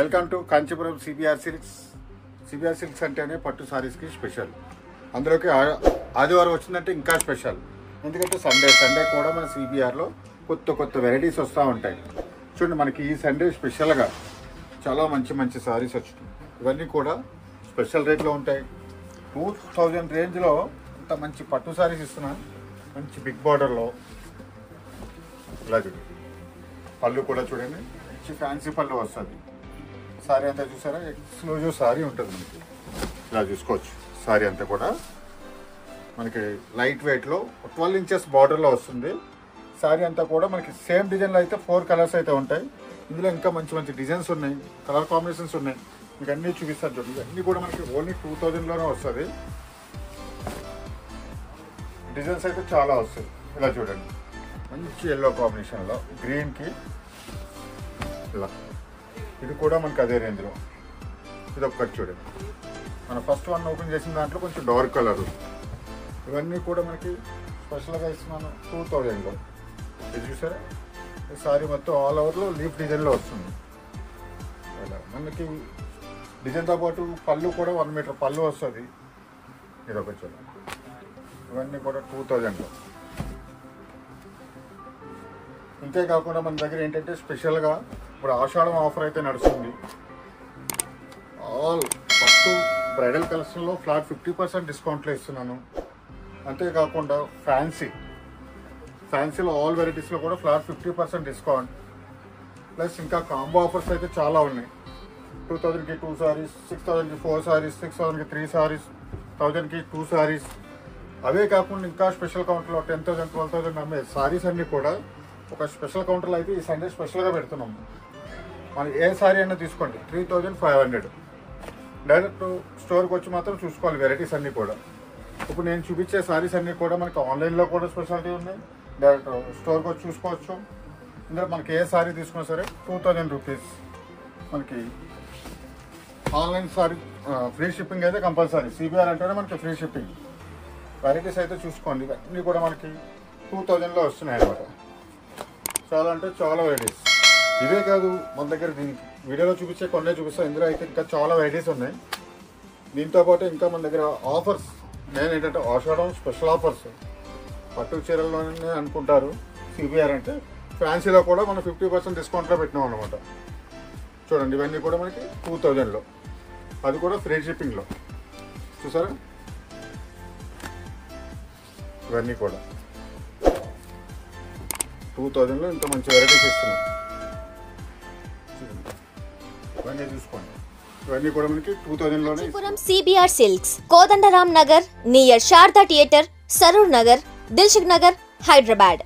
Welcome to Kanchipuram CBR silks. CBR silks అంటేనే పట్టు సారీస్కి special. అందులోకి ఆదివారం వచ్చిందంటే ఇంకా స్పెషల్. ఎందుకంటే సండే కూడా మన సిబిఆర్లో కొత్త వెరైటీస్ వస్తూ ఉంటాయి. చూడండి, మనకి ఈ సండే స్పెషల్గా చాలా మంచి సారీస్ వచ్చినాయి. ఇవన్నీ కూడా స్పెషల్ రేట్లో ఉంటాయి. 2000 రేంజ్లో ఇంత మంచి పట్టు సారీస్ ఇస్తున్నాను. మంచి బిగ్ బార్డర్లో ఇలా చూడండి. పళ్ళు కూడా చూడండి, మంచి ఫ్యాన్సీ పళ్ళు వస్తుంది. సారీ అంతా చూసారా, ఎక్స్క్లూజివ్ సారీ ఉంటుంది మనకి. ఇలా చూసుకోవచ్చు. సారీ అంతా కూడా మనకి లైట్ వెయిట్లో 12 ఇంచెస్ బార్డర్లో వస్తుంది. సారీ అంతా కూడా మనకి సేమ్ డిజైన్లో అయితే 4 కలర్స్ అయితే ఉంటాయి. ఇందులో ఇంకా మంచి డిజైన్స్ ఉన్నాయి, కలర్ కాంబినేషన్స్ ఉన్నాయి. మీకు అన్నీ చూపిస్తాను చూడండి. ఇవన్నీ కూడా మనకి ఓన్లీ 2000లోనే వస్తుంది. డిజైన్స్ అయితే చాలా వస్తాయి. ఇలా చూడండి, మంచి ఎల్లో కాంబినేషన్లో గ్రీన్కి ఇలా. ఇది కూడా మనకి అదే రేంజ్లో. ఇది ఒక్కటి చూడండి. మన ఫస్ట్ వన్ ఓపెన్ చేసిన దాంట్లో కొంచెం డార్క్ కలర్. ఇవన్నీ కూడా మనకి స్పెషల్గా ఇస్తున్నాను 2000లో. ఇది చూసారా, ఈ సారీ మొత్తం ఆల్ ఓవర్లో లీఫ్ డిజైన్లో వస్తుంది. ఇలా మనకి డిజైన్తో పాటు పళ్ళు కూడా 1 మీటర్ పళ్ళు వస్తుంది. ఇది ఒకటి చూడండి. ఇవన్నీ కూడా 2000లో. ఇంతే కాకుండా మన దగ్గర ఏంటంటే స్పెషల్గా ఇప్పుడు ఆషాఢం ఆఫర్ అయితే నడుస్తుంది. ఆల్ ఫస్ట్ బ్రైడల్ కలెక్షన్లో ఫ్లాట్ 50% డిస్కౌంట్లో ఇస్తున్నాను. అంతేకాకుండా ఫ్యాన్సీలో ఆల్ వెరైటీస్లో కూడా ఫ్లాట్ 50% డిస్కౌంట్. ప్లస్ ఇంకా కాంబో ఆఫర్స్ అయితే చాలా ఉన్నాయి. 2000కి 2 సారీస్, 6000కి 4 సారీస్, 6000కి 3 సారీస్, 1000కి 2 సారీస్. అవే కాకుండా ఇంకా స్పెషల్ కౌంటర్లో 10,000, 12,000 అమ్మే సారీస్ అన్నీ కూడా ఒక స్పెషల్ కౌంటర్లో అయితే ఈ సండే స్పెషల్గా పెడుతున్నాము. మనం ఏ సారీ అయినా తీసుకోండి 3500. డైరెక్ట్ స్టోర్కి వచ్చి మాత్రం చూసుకోవాలి వెరైటీస్ అన్నీ కూడా. ఇప్పుడు నేను చూపించే సారీస్ అన్నీ కూడా మనకి ఆన్లైన్లో కూడా స్పెషాలిటీ ఉన్నాయి. డైరెక్ట్ స్టోర్కి వచ్చి చూసుకోవచ్చు. ఇందులో మనకి ఏ సారీ తీసుకున్నా సరే 2000 రూపీస్. మనకి ఆన్లైన్ సారీ ఫ్రీ షిప్పింగ్ అయితే కంపల్సరీ. సిబిఆర్ అంటేనే మనకి ఫ్రీ షిప్పింగ్. వెరైటీస్ అయితే చూసుకోండి. ఇవన్నీ కూడా మనకి 2000లో వస్తున్నాయి అన్నమాట. చాలా అంటే చాలా వెరైటీస్. ఇవే కాదు, మన దగ్గర దీనికి వీడియోలో చూపించే కొన్నే చూపిస్తాను. ఇందులో అయితే ఇంకా చాలా వెరైటీస్ ఉన్నాయి. దీంతోపాటు ఇంకా మన దగ్గర ఆఫర్స్ నేను ఏంటంటే ఆషాఢం స్పెషల్ ఆఫర్స్. పట్టు చీరల్లోనే అనుకుంటారు సిబిఆర్ అంటే, ఫ్యాన్సీలో కూడా మనం 50% డిస్కౌంట్లో పెట్టినాం అనమాట. చూడండి, ఇవన్నీ కూడా మనకి 2000లో, అది కూడా ఫ్రీ షిప్పింగ్లో. చూసారా, ఇవన్నీ కూడా 2000లో ఇంత మంచి వెరైటీస్ ఇస్తున్నాం. ఇవన్నీ చూసుకోండి. ఇవన్నీ కూడా మనకి 2000లోనే. CBR silks, Kodandaram Nagar near Sharada theatre, Saroor Nagar, Dilsukh Nagar, Hyderabad.